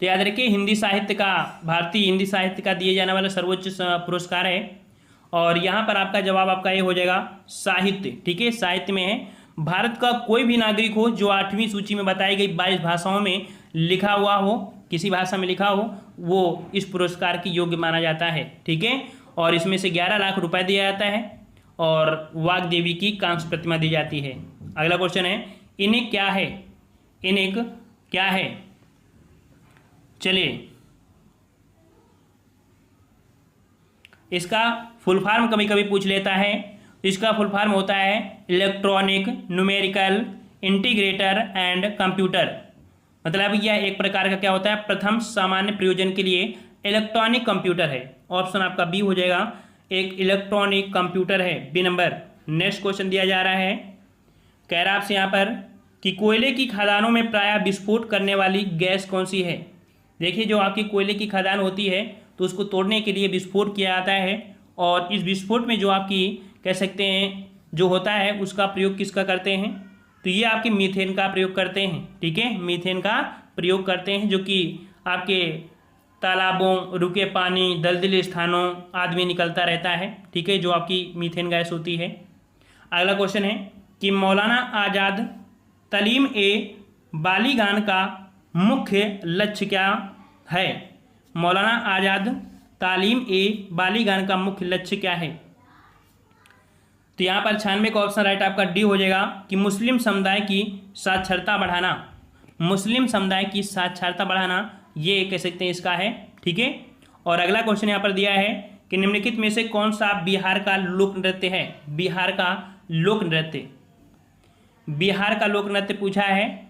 तो याद रखिए हिंदी साहित्य का, भारतीय हिंदी साहित्य का दिए जाने वाला सर्वोच्च पुरस्कार है। और यहाँ पर आपका जवाब आपका ये हो जाएगा साहित्य। ठीक है, साहित्य में है। भारत का कोई भी नागरिक हो जो 8वीं सूची में बताई गई 22 भाषाओं में लिखा हुआ हो, किसी भाषा में लिखा हो, वो इस पुरस्कार की योग्य माना जाता है। ठीक है, और इसमें से 11 लाख रुपए दिया जाता है और वाग देवी की कांस्य प्रतिमा दी जाती है। अगला क्वेश्चन है इन्हें क्या है, इन्हें क्या है। चलिए इसका फुल फॉर्म कभी कभी पूछ लेता है। इसका फुल फॉर्म होता है electronic numerical integrator and computer. मतलब यह एक प्रकार का क्या होता है, प्रथम सामान्य प्रयोजन के लिए इलेक्ट्रॉनिक कंप्यूटर है। ऑप्शन आपका बी हो जाएगा, एक इलेक्ट्रॉनिक कंप्यूटर है, बी नंबर। नेक्स्ट क्वेश्चन दिया जा रहा है, कह रहा आपसे यहाँ पर कि कोयले की खदानों में प्रायः विस्फोट करने वाली गैस कौन सी है। देखिए जो आपकी कोयले की खदान होती है तो उसको तोड़ने के लिए विस्फोट किया जाता है, और इस विस्फोट में जो आपकी कह सकते हैं जो होता है उसका प्रयोग किसका करते हैं, तो ये आपके मीथेन का प्रयोग करते हैं। ठीक है, मीथेन का प्रयोग करते हैं जो कि आपके तालाबों, रुके पानी, दलदली स्थानों आदि में निकलता रहता है। ठीक है, जो आपकी मीथेन गैस होती है। अगला क्वेश्चन है कि मौलाना आज़ाद तालीम ए बालीगान का मुख्य लक्ष्य क्या है। मौलाना आज़ाद तालीम ए बालीगान का मुख्य लक्ष्य क्या है, तो यहाँ पर 96 का ऑप्शन राइट आपका डी हो जाएगा कि मुस्लिम समुदाय की साक्षरता बढ़ाना। मुस्लिम समुदाय की साक्षरता बढ़ाना ये कह सकते हैं इसका है। ठीक है, और अगला क्वेश्चन यहाँ पर दिया है कि निम्नलिखित में से कौन सा बिहार का लोक नृत्य है। बिहार का लोक नृत्य, बिहार का लोक नृत्य पूछा है,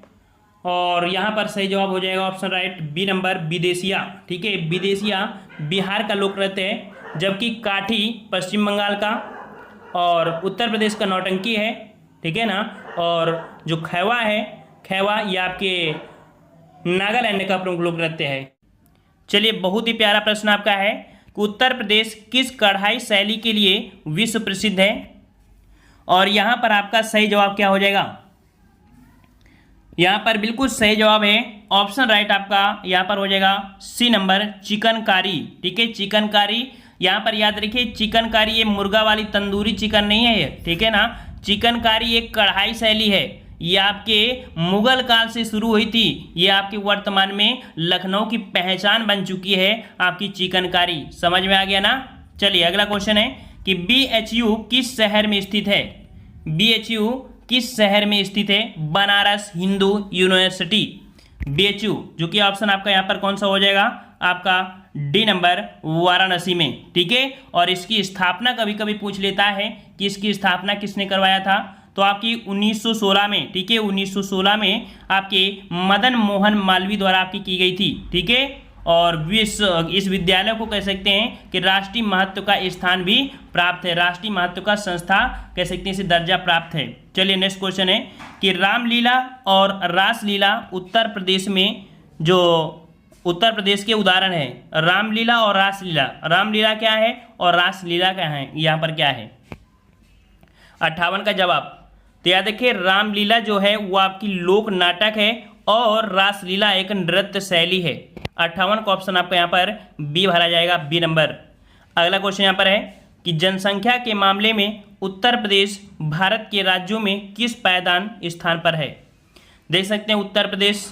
और यहाँ पर सही जवाब हो जाएगा ऑप्शन राइट बी नंबर, विदेशिया। ठीक है, विदेशिया बिहार का लोक नृत्य है, जबकि काठी पश्चिम बंगाल का, और उत्तर प्रदेश का नौटंकी है। ठीक है ना, और जो खैवा है, खैवा ये आपके नागालैंड का प्रमुख लोक नृत्य है। चलिए बहुत ही प्यारा प्रश्न आपका है कि उत्तर प्रदेश किस कढ़ाई शैली के लिए विश्व प्रसिद्ध है, और यहाँ पर आपका सही जवाब क्या हो जाएगा। यहाँ पर बिल्कुल सही जवाब है ऑप्शन राइट आपका यहाँ पर हो जाएगा सी नंबर, चिकनकारी। ठीक है, चिकनकारी। यहाँ पर याद रखिए चिकनकारी ये मुर्गा वाली तंदूरी चिकन नहीं है ये। ठीक है ना, चिकनकारी एक कढ़ाई शैली है, ये आपके मुगल काल से शुरू हुई थी, ये आपके वर्तमान में लखनऊ की पहचान बन चुकी है आपकी चिकनकारी। समझ में आ गया ना। चलिए अगला क्वेश्चन है कि BHU किस शहर में स्थित है। BHU किस शहर में स्थित है। बनारस हिंदू यूनिवर्सिटी, BHU, जो कि ऑप्शन आपका यहाँ पर कौन सा हो जाएगा, आपका डी नंबर, वाराणसी में। ठीक है, और इसकी स्थापना कभी कभी पूछ लेता है कि इसकी स्थापना किसने करवाया था, तो आपकी 1916 में। ठीक है, 1916 में आपके मदन मोहन मालवीय द्वारा आपकी की गई थी। ठीक है, और इस विद्यालय को कह सकते हैं कि राष्ट्रीय महत्व का स्थान भी प्राप्त है, राष्ट्रीय महत्व का संस्था कह सकते हैं इसे दर्जा प्राप्त है। चलिए नेक्स्ट क्वेश्चन है कि रामलीला और रासलीला उत्तर प्रदेश में, जो उत्तर प्रदेश के उदाहरण है, रामलीला और रासलीला। रामलीला क्या है और रासलीला क्या है, यहाँ पर क्या है। 58 का जवाब, तो याद रखिए रामलीला जो है वो आपकी लोक नाटक है और रासलीला एक नृत्य शैली है। 58 का ऑप्शन आपका यहाँ पर बी भरा जाएगा, बी नंबर। अगला क्वेश्चन यहाँ पर है कि जनसंख्या के मामले में उत्तर प्रदेश भारत के राज्यों में किस पायदान स्थान पर है। देख सकते हैं उत्तर प्रदेश,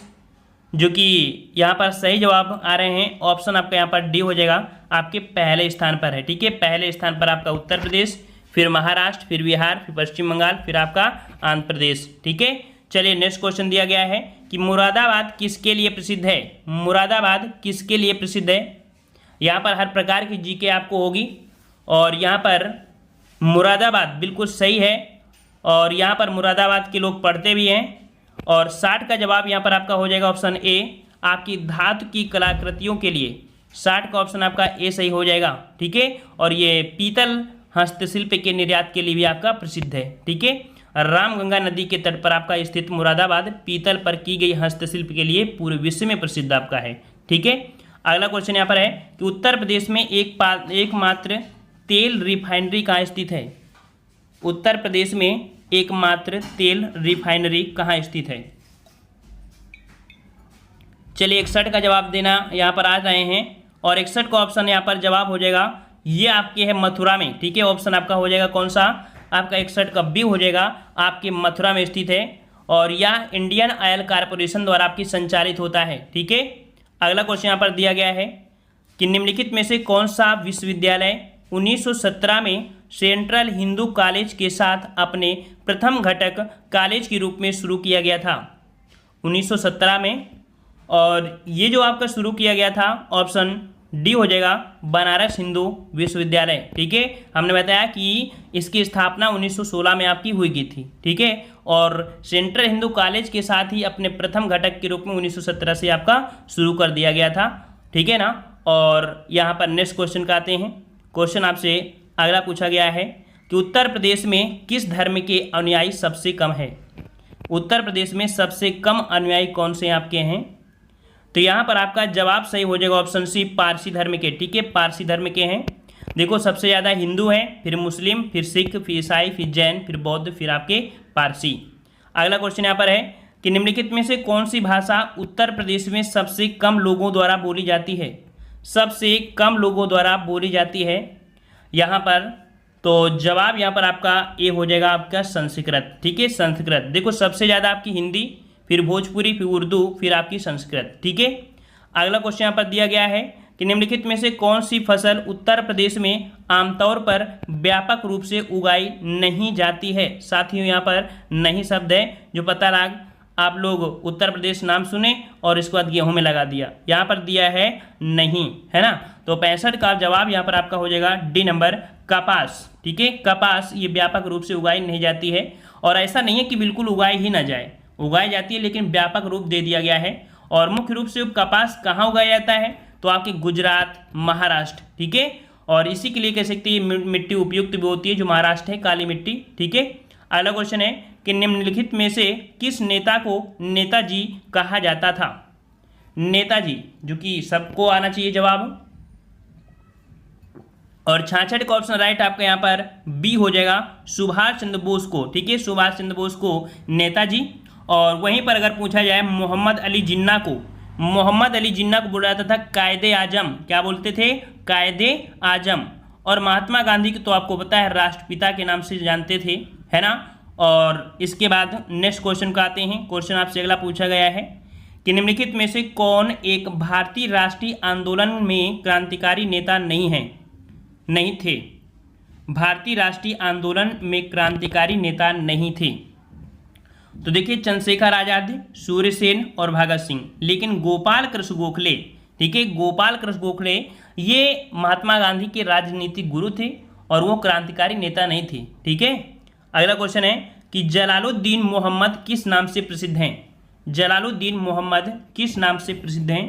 जो कि यहाँ पर सही जवाब आ रहे हैं, ऑप्शन आपका यहाँ पर डी हो जाएगा, आपके पहले स्थान पर है। ठीक है, पहले स्थान पर आपका उत्तर प्रदेश, फिर महाराष्ट्र, फिर बिहार, फिर पश्चिम बंगाल, फिर आपका आंध्र प्रदेश। ठीक है, चलिए नेक्स्ट क्वेश्चन दिया गया है कि मुरादाबाद किसके लिए प्रसिद्ध है। मुरादाबाद किसके लिए प्रसिद्ध है। यहाँ पर हर प्रकार की जीके आपको होगी और यहाँ पर मुरादाबाद बिल्कुल सही है और यहाँ पर मुरादाबाद के लोग पढ़ते भी हैं। और 60 का जवाब यहाँ पर आपका हो जाएगा ऑप्शन ए, आपकी धातु की कलाकृतियों के लिए 60 का ऑप्शन आपका ए सही हो जाएगा। ठीक है, और ये पीतल हस्तशिल्प के निर्यात के लिए भी आपका प्रसिद्ध है। ठीक है, रामगंगा नदी के तट पर आपका स्थित मुरादाबाद पीतल पर की गई हस्तशिल्प के लिए पूरे विश्व में प्रसिद्ध आपका है। ठीक है, अगला क्वेश्चन यहाँ पर है कि उत्तर प्रदेश में एकमात्र तेल रिफाइनरी कहाँ स्थित है। उत्तर प्रदेश में एकमात्र तेल रिफाइनरी कहाँ स्थित है। चलिए 61 का जवाब देना यहाँ पर आ रहे हैं और 61 का ऑप्शन यहाँ पर जवाब हो जाएगा, ये आपके है मथुरा में। ठीक है, ऑप्शन आपका हो जाएगा कौन सा, आपका 61 का बी हो जाएगा, आपके मथुरा में स्थित है और यह इंडियन ऑयल कॉरपोरेशन द्वारा आपकी संचालित होता है। ठीक है, अगला क्वेश्चन यहाँ पर दिया गया है कि निम्नलिखित में से कौन सा विश्वविद्यालय 1917 में सेंट्रल हिंदू कॉलेज के साथ अपने प्रथम घटक कॉलेज के रूप में शुरू किया गया था। 1917 में, और ये जो आपका शुरू किया गया था ऑप्शन डी हो जाएगा, बनारस हिंदू विश्वविद्यालय। ठीक है, हमने बताया कि इसकी स्थापना 1916 में आपकी हुई गई थी। ठीक है, और सेंट्रल हिंदू कॉलेज के साथ ही अपने प्रथम घटक के रूप में 1917 से आपका शुरू कर दिया गया था। ठीक है ना, और यहाँ पर नेक्स्ट क्वेश्चन का आते हैं। क्वेश्चन आपसे अगला पूछा गया है कि उत्तर प्रदेश में किस धर्म के अनुयायी सबसे कम है। उत्तर प्रदेश में सबसे कम अनुयायी कौन से आपके हैं। तो यहाँ पर आपका जवाब सही हो जाएगा ऑप्शन सी, पारसी धर्म के। ठीक है, पारसी धर्म के हैं। देखो सबसे ज़्यादा हिंदू हैं, फिर मुस्लिम, फिर सिख, फिर ईसाई, फिर जैन, फिर बौद्ध, फिर आपके पारसी। अगला क्वेश्चन यहाँ पर है कि निम्नलिखित में से कौन सी भाषा उत्तर प्रदेश में सबसे कम लोगों द्वारा बोली जाती है। सबसे कम लोगों द्वारा बोली जाती है यहाँ पर, तो जवाब यहाँ पर आपका ए हो जाएगा, आपका संस्कृत। ठीक है, संस्कृत। देखो सबसे ज़्यादा आपकी हिंदी, फिर भोजपुरी, फिर उर्दू, फिर आपकी संस्कृत। ठीक है, अगला क्वेश्चन यहाँ पर दिया गया है कि निम्नलिखित में से कौन सी फसल उत्तर प्रदेश में आमतौर पर व्यापक रूप से उगाई नहीं जाती है। साथियों यहाँ पर नहीं शब्द है, जो पता लग आप लोग उत्तर प्रदेश नाम सुने और इसके बाद गेहूं में लगा दिया, यहाँ पर दिया है नहीं, है ना। तो 65 का जवाब यहाँ पर आपका हो जाएगा डी नंबर, कपास। ठीक है, कपास ये व्यापक रूप से उगाई नहीं जाती है और ऐसा नहीं है कि बिल्कुल उगाई ही ना जाए, उगाई जाती है लेकिन व्यापक रूप दे दिया गया है। और मुख्य रूप से कपास कहाँ उगाया जाता है, तो आपके गुजरात, महाराष्ट्र। ठीक है, और इसी के लिए कह सकते हैं मिट्टी उपयुक्त भी होती है, जो महाराष्ट्र है, काली मिट्टी। ठीक है, अगला क्वेश्चन है कि निम्नलिखित में से किस नेता को नेताजी कहा जाता था। नेताजी, जो कि सबको आना चाहिए जवाब। और 66 का ऑप्शन राइट आपका यहाँ पर बी हो जाएगा, सुभाष चंद्र बोस को। ठीक है, सुभाष चंद्र बोस को नेताजी। और वहीं पर अगर पूछा जाए मोहम्मद अली जिन्ना को, मोहम्मद अली जिन्ना को बोला जाता था कायदे आजम। क्या बोलते थे, कायदे आजम। और महात्मा गांधी को तो आपको पता है राष्ट्रपिता के नाम से जानते थे, है ना। और इसके बाद नेक्स्ट क्वेश्चन का आते हैं। क्वेश्चन आपसे अगला पूछा गया है कि निम्नलिखित में से कौन एक भारतीय राष्ट्रीय आंदोलन में क्रांतिकारी नेता नहीं थे। भारतीय राष्ट्रीय आंदोलन में क्रांतिकारी नेता नहीं थे। तो देखिए चंद्रशेखर आजाद, सूर्यसेन और भगत सिंह, लेकिन गोपाल कृष्ण गोखले, ठीक है, गोपाल कृष्ण गोखले ये महात्मा गांधी के राजनीतिक गुरु थे और वो क्रांतिकारी नेता नहीं थे। ठीक है, अगला क्वेश्चन है कि जलालुद्दीन मोहम्मद किस नाम से प्रसिद्ध हैं। जलालुद्दीन मोहम्मद किस नाम से प्रसिद्ध हैं।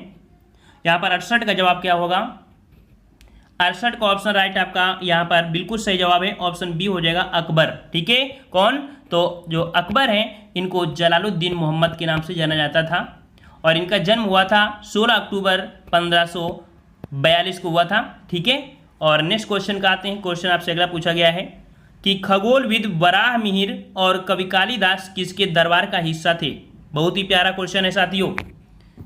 यहाँ पर 68 का जवाब क्या होगा, 68 का ऑप्शन राइट आपका यहाँ पर बिल्कुल सही जवाब है, ऑप्शन बी हो जाएगा, अकबर। ठीक है, कौन, तो जो अकबर हैं इनको जलालुद्दीन मोहम्मद के नाम से जाना जाता था और इनका जन्म हुआ था 16 अक्टूबर 1542 को हुआ था। ठीक है, और नेक्स्ट क्वेश्चन का आते हैं। क्वेश्चन आपसे अगला पूछा गया है कि खगोलविद वराह मिहिर और कवि कालिदास किसके दरबार का हिस्सा थे। बहुत ही प्यारा क्वेश्चन है साथियों,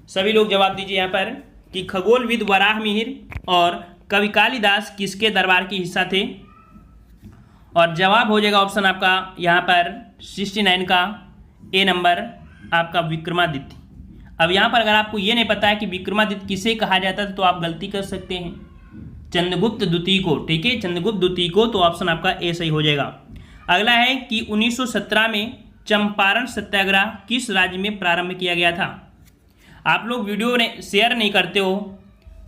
सभी लोग जवाब दीजिए यहाँ पर कि खगोलविद वराह मिहिर और कवि कालिदास किसके दरबार के हिस्सा थे। और जवाब हो जाएगा ऑप्शन आपका यहाँ पर 69 का ए नंबर, आपका विक्रमादित्य। अब यहाँ पर अगर आपको ये नहीं पता है कि विक्रमादित्य किसे कहा जाता था तो आप गलती कर सकते हैं। चंद्रगुप्त द्वितीय को, ठीक है, चंद्रगुप्त द्वितीय को, तो ऑप्शन आपका ए सही हो जाएगा। अगला है कि 1917 में चंपारण सत्याग्रह किस राज्य में प्रारंभ किया गया था। आप लोग वीडियो शेयर नहीं करते हो,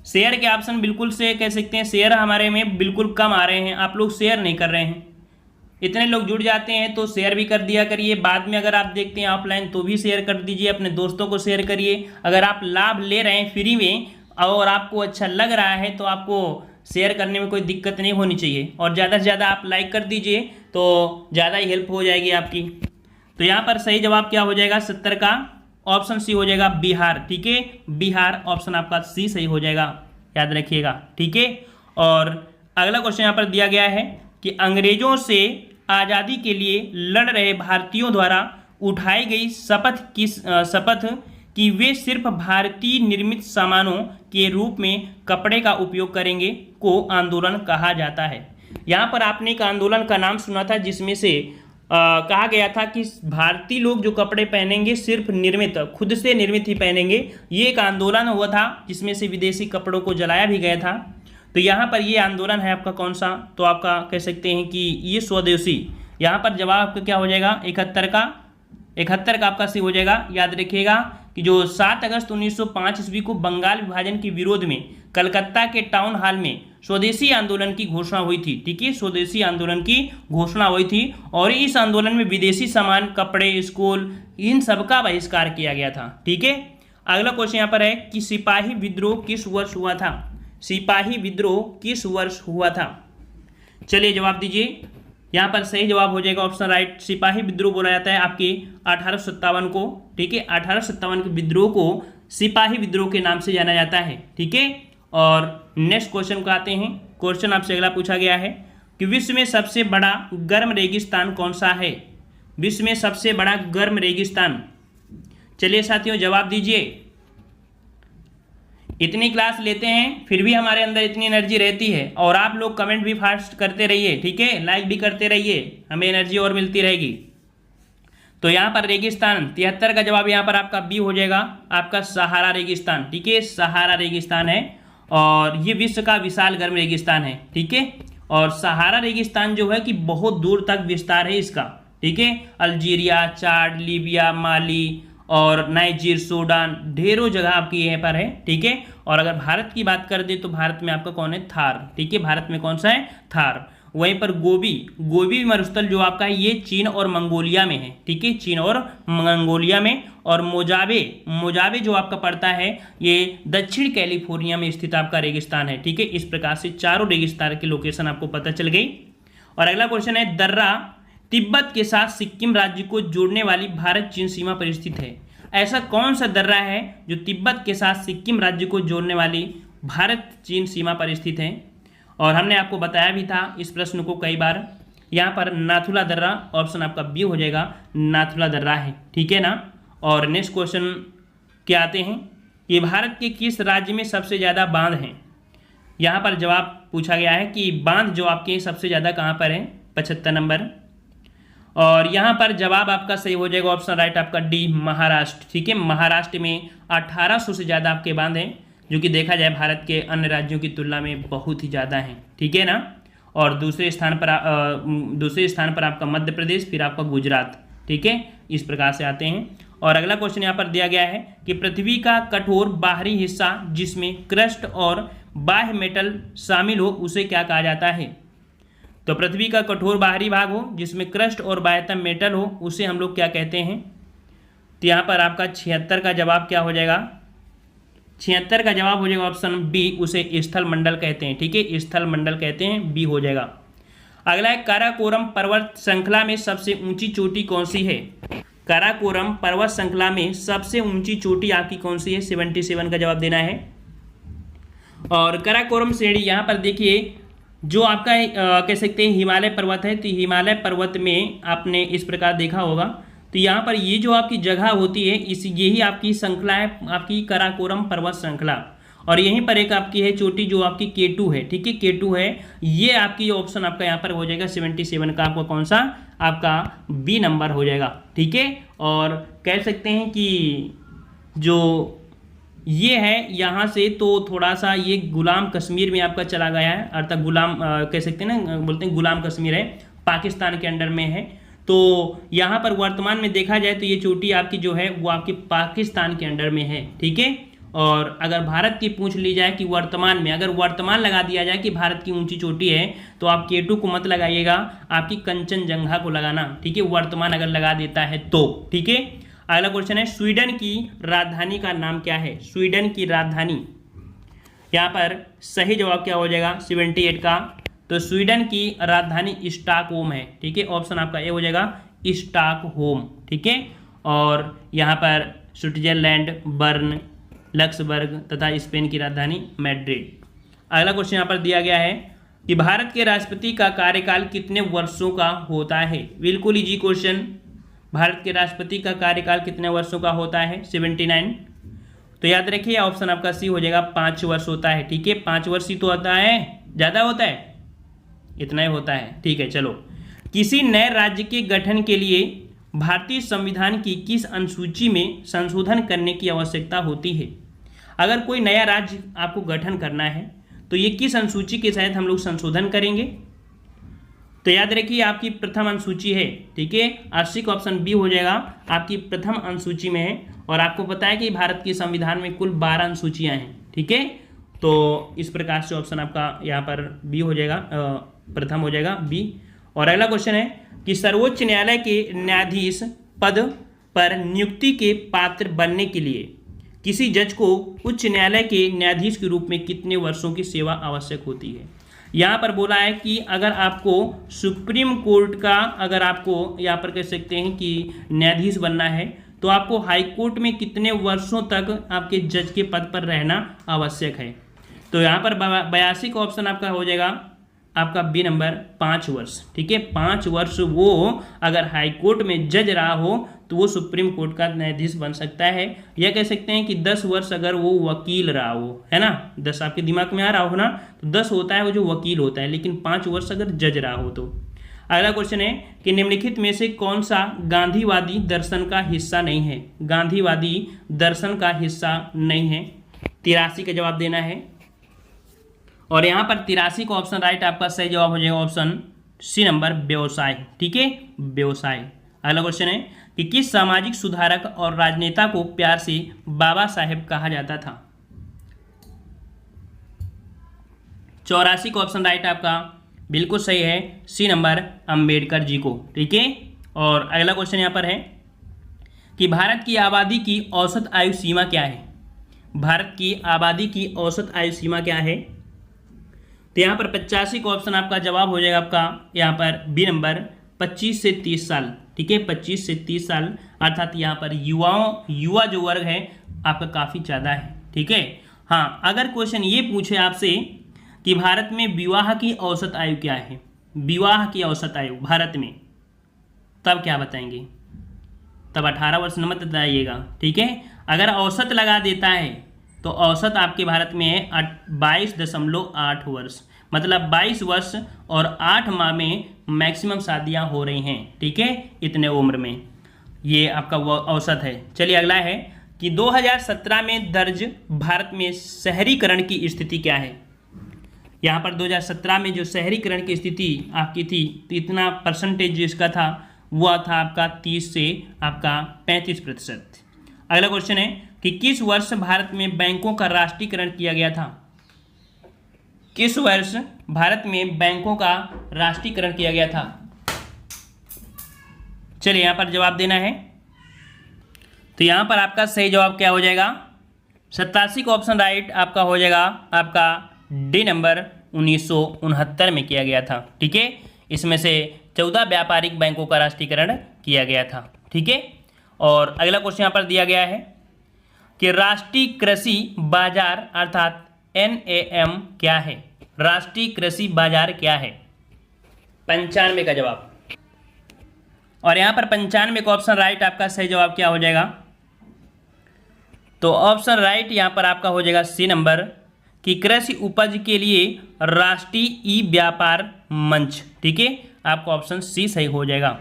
शेयर के ऑप्शन बिल्कुल से कह सकते हैं शेयर हमारे में बिल्कुल कम आ रहे हैं, आप लोग शेयर नहीं कर रहे हैं। इतने लोग जुड़ जाते हैं तो शेयर भी कर दिया करिए, बाद में अगर आप देखते हैं ऑफलाइन तो भी शेयर कर दीजिए, अपने दोस्तों को शेयर करिए। अगर आप लाभ ले रहे हैं फ्री में और आपको अच्छा लग रहा है तो आपको शेयर करने में कोई दिक्कत नहीं होनी चाहिए, और ज़्यादा से ज़्यादा आप लाइक कर दीजिए तो ज़्यादा ही हेल्प हो जाएगी आपकी। तो यहाँ पर सही जवाब क्या हो जाएगा, 70 का ऑप्शन सी हो जाएगा, बिहार, ठीक है, बिहार ऑप्शन आपका सी सही हो जाएगा, याद रखिएगा, ठीक है। और अगला क्वेश्चन यहाँ पर दिया गया है कि अंग्रेजों से आज़ादी के लिए लड़ रहे भारतीयों द्वारा उठाई गई शपथ कि वे सिर्फ भारतीय निर्मित सामानों के रूप में कपड़े का उपयोग करेंगे को आंदोलन कहा जाता है। यहाँ पर आपने एक आंदोलन का नाम सुना था जिसमें से कहा गया था कि भारतीय लोग जो कपड़े पहनेंगे सिर्फ निर्मित, खुद से निर्मित ही पहनेंगे। ये एक आंदोलन हुआ था जिसमें से विदेशी कपड़ों को जलाया भी गया था। तो यहाँ पर ये आंदोलन है आपका कौन सा, तो आपका कह सकते हैं कि ये स्वदेशी। यहाँ पर जवाब आपका क्या हो जाएगा, 71 का आपका सी हो जाएगा। याद रखिएगा कि जो 7 अगस्त 1905 ईस्वी को बंगाल विभाजन के विरोध में कलकत्ता के टाउन हॉल में स्वदेशी आंदोलन की घोषणा हुई थी, ठीक है, स्वदेशी आंदोलन की घोषणा हुई थी। और इस आंदोलन में विदेशी सामान, कपड़े, स्कूल, इन सब का बहिष्कार किया गया था, ठीक है। अगला क्वेश्चन यहाँ पर है कि सिपाही विद्रोह किस वर्ष हुआ था। सिपाही विद्रोह किस वर्ष हुआ था, चलिए जवाब दीजिए। यहाँ पर सही जवाब हो जाएगा ऑप्शन राइट, सिपाही विद्रोह बोला जाता है आपके 1857 को, ठीक है, 1857 के विद्रोह को सिपाही विद्रोह के नाम से जाना जाता है, ठीक है। और नेक्स्ट क्वेश्चन को आते हैं। क्वेश्चन आपसे अगला पूछा गया है कि विश्व में सबसे बड़ा गर्म रेगिस्तान कौन सा है। विश्व में सबसे बड़ा गर्म रेगिस्तान, चलिए साथियों जवाब दीजिए। इतनी क्लास लेते हैं फिर भी हमारे अंदर इतनी एनर्जी रहती है, और आप लोग कमेंट भी फास्ट करते रहिए, ठीक है, लाइक भी करते रहिए, हमें एनर्जी और मिलती रहेगी। तो यहाँ पर रेगिस्तान 73 का जवाब यहाँ पर आपका बी हो जाएगा, आपका सहारा रेगिस्तान, ठीक है, सहारा रेगिस्तान है और ये विश्व का विशाल गर्म रेगिस्तान है, ठीक है। और सहारा रेगिस्तान जो है कि बहुत दूर तक विस्तार है इसका, ठीक है, अल्जीरिया, चाड, लीबिया, माली और नाइजीर, सूडान, ढेरों जगह आपकी यहाँ पर है, ठीक है। और अगर भारत की बात कर दे तो भारत में आपका कौन है, थार, ठीक है, भारत में कौन सा है, थार। वहीं पर गोबी मरुस्थल जो आपका है ये चीन और मंगोलिया में है, ठीक है, चीन और मंगोलिया में। और मोजावे जो आपका पड़ता है ये दक्षिण कैलिफोर्निया में स्थित आपका रेगिस्तान है, ठीक है। इस प्रकार से चारों रेगिस्तान की लोकेशन आपको पता चल गई। और अगला क्वेश्चन है, दर्रा तिब्बत के साथ सिक्किम राज्य को जोड़ने वाली भारत चीन सीमा पर स्थित है। ऐसा कौन सा दर्रा है जो तिब्बत के साथ सिक्किम राज्य को जोड़ने वाली भारत चीन सीमा पर स्थित है। और हमने आपको बताया भी था इस प्रश्न को कई बार। यहाँ पर नाथुला दर्रा ऑप्शन आपका बी हो जाएगा, नाथुला दर्रा है, ठीक है ना। और नेक्स्ट क्वेश्चन क्या आते हैं कि भारत के किस राज्य में सबसे ज़्यादा बांध हैं। यहाँ पर जवाब पूछा गया है कि बांध जो आपके सबसे ज़्यादा कहाँ पर है, 75 नंबर। और यहाँ पर जवाब आपका सही हो जाएगा ऑप्शन राइट आपका डी, महाराष्ट्र, ठीक है। महाराष्ट्र में 1800 से ज़्यादा आपके बांध हैं, जो कि देखा जाए भारत के अन्य राज्यों की तुलना में बहुत ही ज़्यादा हैं, ठीक है ना। और दूसरे स्थान पर आपका मध्य प्रदेश, फिर आपका गुजरात, ठीक है, इस प्रकार से आते हैं। और अगला क्वेश्चन यहाँ पर दिया गया है कि पृथ्वी का कठोर बाहरी हिस्सा जिसमें क्रस्ट और बाह्य मेटल शामिल हो उसे क्या कहा जाता है। तो पृथ्वी का कठोर बाहरी भाग हो जिसमें क्रस्ट और बाह्यतम मेटल हो उसे हम लोग क्या कहते हैं। तो यहाँ पर आपका 76 का जवाब क्या हो जाएगा, 76 का जवाब हो जाएगा ऑप्शन बी, उसे स्थल मंडल कहते हैं, ठीक है, स्थल मंडल कहते हैं, बी हो जाएगा। अगला है, काराकोरम पर्वत श्रृंखला में सबसे ऊंची चोटी कौन सी है। काराकोरम पर्वत श्रृंखला में सबसे ऊंची चोटी आपकी कौन सी है, 77 का जवाब देना है। और काराकोरम श्रेणी यहाँ पर देखिए जो आपका कह सकते हैं हिमालय पर्वत है, तो हिमालय पर्वत में आपने इस प्रकार देखा होगा। तो यहाँ पर ये जो आपकी जगह होती है यही आपकी श्रृंखला है, आपकी काराकोरम पर्वत श्रृंखला। और यहीं पर एक आपकी है चोटी जो आपकी K2 है, ठीक है, K2 है, ये आपकी ऑप्शन आपका यहाँ पर हो जाएगा 77 का, आपका कौन सा, आपका बी नंबर हो जाएगा, ठीक है। और कह सकते हैं कि जो ये है यहाँ से, तो थोड़ा सा ये गुलाम कश्मीर में आपका चला गया है, अर्थात गुलाम कह सकते हैं ना, बोलते हैं गुलाम कश्मीर है, पाकिस्तान के अंडर में है। तो यहाँ पर वर्तमान में देखा जाए तो ये चोटी आपकी जो है वो आपकी पाकिस्तान के अंडर में है, ठीक है। और अगर भारत की पूछ ली जाए कि वर्तमान में, अगर वर्तमान लगा दिया जाए कि भारत की ऊंची चोटी है, तो आप K2 को मत लगाइएगा, आपकी कंचनजंगा को लगाना, ठीक है, वर्तमान अगर लगा देता है तो, ठीक है। अगला क्वेश्चन है, स्वीडन की राजधानी का नाम क्या है? स्वीडन की राजधानी, यहाँ पर सही जवाब क्या हो जाएगा 78 का? तो स्वीडन की राजधानी स्टॉकहोम है, ठीक है, ऑप्शन आपका ए हो जाएगा स्टॉकहोम, ठीक है। और यहाँ पर स्विट्जरलैंड बर्न, लक्सबर्ग तथा स्पेन की राजधानी मैड्रिड। अगला क्वेश्चन यहाँ पर दिया गया है कि भारत के राष्ट्रपति का कार्यकाल कितने वर्षों का होता है? बिल्कुल इजी क्वेश्चन, भारत के राष्ट्रपति का कार्यकाल कितने वर्षों का होता है? 79। तो याद रखिए ऑप्शन आपका सी हो जाएगा, 5 वर्ष होता है, ठीक है, 5 वर्ष ही तो होता है, ज़्यादा होता है, इतना ही होता है, ठीक है। चलो, किसी नए राज्य के गठन के लिए भारतीय संविधान की किस अनुसूची में संशोधन करने की आवश्यकता होती है? अगर कोई नया राज्य आपको गठन करना है तो ये किस अनुसूची के तहत हम लोग संशोधन करेंगे? तो याद रखिए आपकी प्रथम अनुसूची है, ठीक है, 80 का ऑप्शन बी हो जाएगा, आपकी प्रथम अनुसूची में है। और आपको पता है कि भारत के संविधान में कुल 12 अनुसूचियाँ हैं, ठीक है। तो इस प्रकार से ऑप्शन आपका यहाँ पर बी हो जाएगा, प्रथम हो जाएगा बी। और अगला क्वेश्चन है कि सर्वोच्च न्यायालय के न्यायाधीश पद पर नियुक्ति के पात्र बनने के लिए किसी जज को उच्च न्यायालय के न्यायाधीश के रूप में कितने वर्षों की सेवा आवश्यक होती है? यहाँ पर बोला है कि अगर आपको सुप्रीम कोर्ट का, अगर आपको यहाँ पर कह सकते हैं कि न्यायाधीश बनना है, तो आपको हाई कोर्ट में कितने वर्षों तक आपके जज के पद पर रहना आवश्यक है? तो यहाँ पर 82 का ऑप्शन आपका हो जाएगा आपका बी नंबर, 5 वर्ष, ठीक है, 5 वर्ष वो अगर हाई कोर्ट में जज रहा हो तो वो सुप्रीम कोर्ट का न्यायाधीश बन सकता है। या कह सकते हैं कि 10 वर्ष अगर वो वकील रहा हो, है ना, 10 आपके दिमाग में आ रहा हो ना, तो 10 होता है वो जो वकील होता है, लेकिन 5 वर्ष अगर जज रहा हो तो। अगला क्वेश्चन है कि निम्नलिखित में से कौन सा गांधीवादी दर्शन का हिस्सा नहीं है? गांधीवादी दर्शन का हिस्सा नहीं है, 83 का जवाब देना है। और यहाँ पर 83 का ऑप्शन राइट आपका सही जवाब हो जाएगा ऑप्शन सी नंबर, व्यवसाय, ठीक है, व्यवसाय। अगला क्वेश्चन है कि किस सामाजिक सुधारक और राजनेता को प्यार से बाबा साहेब कहा जाता था? 84 का ऑप्शन राइट आपका बिल्कुल सही है, सी नंबर, अंबेडकर जी को, ठीक है। और अगला क्वेश्चन यहाँ पर है कि भारत की आबादी की औसत आयु सीमा क्या है? भारत की आबादी की औसत आयु सीमा क्या है? तो यहाँ पर 85 का ऑप्शन आपका जवाब हो जाएगा आपका यहाँ पर बी नंबर, 25 से 30 साल, ठीक है, 25 से 30 साल, अर्थात यहाँ पर युवा जो वर्ग है आपका काफ़ी ज़्यादा है, ठीक है। हाँ, अगर क्वेश्चन ये पूछे आपसे कि भारत में विवाह की औसत आयु क्या है, विवाह की औसत आयु भारत में, तब क्या बताएंगे? तब 18 वर्ष न मत बताइएगा, ठीक है। अगर औसत लगा देता है तो औसत आपके भारत में है 22.8 वर्ष, मतलब 22 वर्ष और 8 माह में मैक्सिमम शादियां हो रही हैं, ठीक है, इतने उम्र में, ये आपका औसत है। चलिए अगला है कि 2017 में दर्ज भारत में शहरीकरण की स्थिति क्या है? यहाँ पर 2017 में जो शहरीकरण की स्थिति आपकी थी, तो इतना परसेंटेज जो इसका था वो था आपका 30 से आपका 35%। अगला क्वेश्चन है कि किस वर्ष भारत में बैंकों का राष्ट्रीयकरण किया गया था? किस वर्ष भारत में बैंकों का राष्ट्रीयकरण किया गया था? चलिए यहाँ पर जवाब देना है। तो यहाँ पर आपका सही जवाब क्या हो जाएगा? 87 का ऑप्शन राइट आपका हो जाएगा आपका डी नंबर, 1969 में किया गया था, ठीक है। इसमें से 14 व्यापारिक बैंकों का राष्ट्रीयकरण किया गया था, ठीक है। और अगला क्वेश्चन यहाँ पर दिया गया है कि राष्ट्रीय कृषि बाजार अर्थात NAM क्या है? राष्ट्रीय कृषि बाजार क्या है? 95 का जवाब। और यहाँ पर 95 का ऑप्शन राइट आपका सही जवाब क्या हो जाएगा? तो ऑप्शन राइट यहाँ पर आपका हो जाएगा सी नंबर कि कृषि उपज के लिए राष्ट्रीय ई व्यापार मंच, ठीक है, आपका ऑप्शन सी सही हो जाएगा।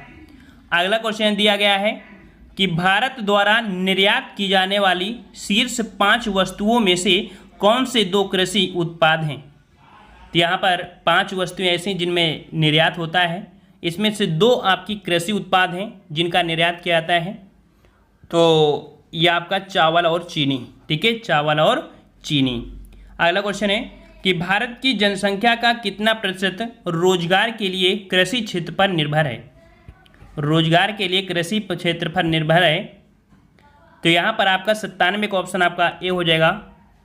अगला क्वेश्चन दिया गया है कि भारत द्वारा निर्यात की जाने वाली शीर्ष 5 वस्तुओं में से कौन से 2 कृषि उत्पाद हैं। तो यहाँ पर 5 वस्तुएं ऐसी जिनमें निर्यात होता है, इसमें से 2 आपकी कृषि उत्पाद हैं जिनका निर्यात किया जाता है। तो यह आपका चावल और चीनी, ठीक है, चावल और चीनी। अगला क्वेश्चन है कि भारत की जनसंख्या का कितना प्रतिशत रोजगार के लिए कृषि क्षेत्र पर निर्भर है। रोजगार के लिए कृषि क्षेत्र पर निर्भर है। तो यहाँ पर आपका 97 का ऑप्शन आपका ए हो जाएगा,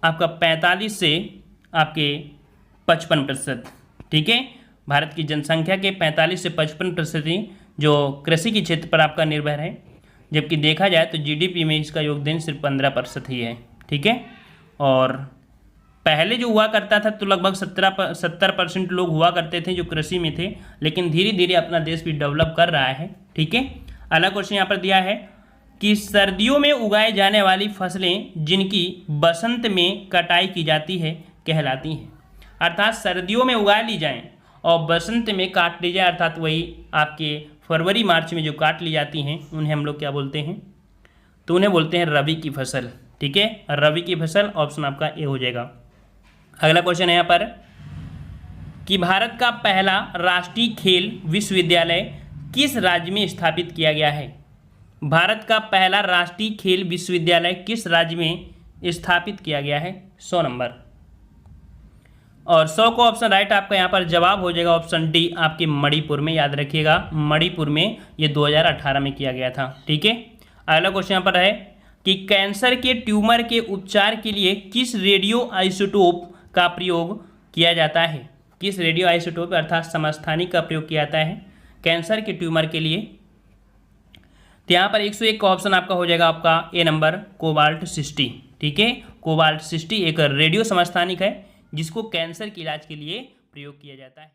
आपका 45 से आपके 55%, ठीक है। भारत की जनसंख्या के 45 से 55% जो कृषि के क्षेत्र पर आपका निर्भर है, जबकि देखा जाए तो जीडीपी में इसका योगदान सिर्फ 15% ही है, ठीक है। और पहले जो हुआ करता था तो लगभग 70% लोग हुआ करते थे जो कृषि में थे, लेकिन धीरे धीरे अपना देश भी डेवलप कर रहा है, ठीक है। अगला क्वेश्चन यहाँ पर दिया है कि सर्दियों में उगाए जाने वाली फसलें जिनकी बसंत में कटाई की जाती है कहलाती हैं। अर्थात सर्दियों में उगा ली जाएं और बसंत में काट ली जाए, अर्थात वही आपके फरवरी मार्च में जो काट ली जाती हैं उन्हें हम लोग क्या बोलते हैं, तो उन्हें बोलते हैं रबी की फसल, ठीक है। रबी की फसल ऑप्शन आपका ए हो जाएगा। अगला क्वेश्चन है यहाँ पर कि भारत का पहला राष्ट्रीय खेल विश्वविद्यालय किस राज्य में स्थापित किया गया है। भारत का पहला राष्ट्रीय खेल विश्वविद्यालय किस राज्य में स्थापित किया गया है। 100 नंबर और 100 को ऑप्शन राइट आपका यहाँ पर जवाब हो जाएगा ऑप्शन डी, आपके मणिपुर में। याद रखिएगा मणिपुर में ये 2018 में किया गया था, ठीक है। अगला क्वेश्चन यहाँ पर है कि कैंसर के ट्यूमर के उपचार के लिए किस रेडियो आइसोटोप का प्रयोग किया जाता है। किस रेडियो आइसोटोप अर्थात समस्थानिक का प्रयोग किया जाता है कैंसर के ट्यूमर के लिए। तो यहाँ पर 101 का ऑप्शन आपका हो जाएगा आपका ए नंबर, कोबाल्ट 60, ठीक है। कोबाल्ट 60 एक रेडियो समस्थानिक है जिसको कैंसर के इलाज के लिए प्रयोग किया जाता है।